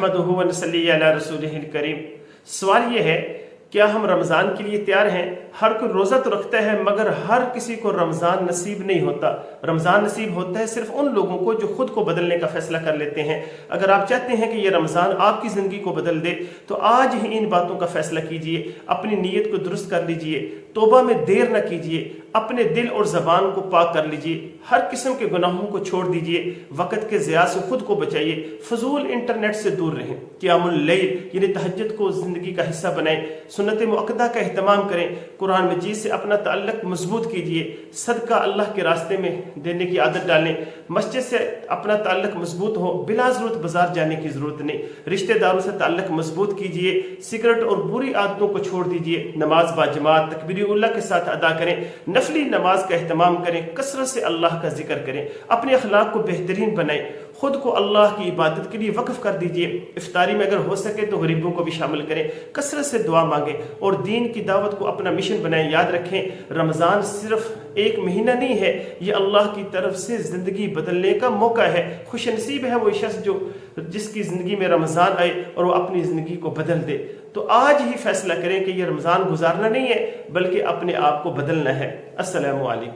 नहमदुहु व नसल्ली अला रसूलिहिल करीम। सवाल ये है, क्या हम रमज़ान के लिए तैयार हैं? हर कोई रोज़ा तो रखता है मगर हर किसी को रमज़ान नसीब नहीं होता। रमज़ान नसीब होता है सिर्फ उन लोगों को जो खुद को बदलने का फैसला कर लेते हैं। अगर आप चाहते हैं कि ये रमज़ान आपकी ज़िंदगी को बदल दे तो आज ही इन बातों का फैसला कीजिए, अपनी नीयत को दुरुस्त कर लीजिए, तौबा में देर न कीजिए, अपने दिल और ज़बान को पाक कर लीजिए, हर किस्म के गुनाहों को छोड़ दीजिए, वक़्त के ज़िया से खुद को बचाइए, फजूल इंटरनेट से दूर रहें, क़ियामुल लैल यानी तहज्जुद को ज़िंदगी का हिस्सा बनाएं, सुन्नत मुअक्कदा का एहतमाम करें, कुरान मजीद से अपना ताल्लुक मजबूत कीजिए, सदका अल्लाह के रास्ते में देने की आदत डालें, मस्जिद से अपना ताल्लुक मजबूत हो, बिला ज़रूरत बाजार जाने की ज़रूरत नहीं, रिश्तेदारों से ताल्लुक मजबूत कीजिए, सिगरेट और बुरी आदतों को छोड़ दीजिए, नमाज बाजमात तकबीरुल्लाह के साथ अदा करें, नफली नमाज का एहतमाम करें, कसरत से अल्लाह का जिक्र करें, अपने अखलाक को बेहतरीन बनाएं, खुद को अल्लाह की इबादत के लिए वक्फ कर दीजिए, इफ्तारी में अगर हो सके तो गरीबों को भी शामिल करें, कसरत से दुआ मांगें और दीन की दावत को अपना मिशन बनाएं। याद रखें, रमज़ान सिर्फ एक महीना नहीं है, ये अल्लाह की तरफ से ज़िंदगी बदलने का मौका है। खुश नसीब है वो शख्स जिसकी ज़िंदगी में रमज़ान आए और वो अपनी ज़िंदगी को बदल दे। तो आज ही फैसला करें कि ये रमज़ान गुजारना नहीं है बल्कि अपने आप को बदलना है। अस्सलामु अलैकुम।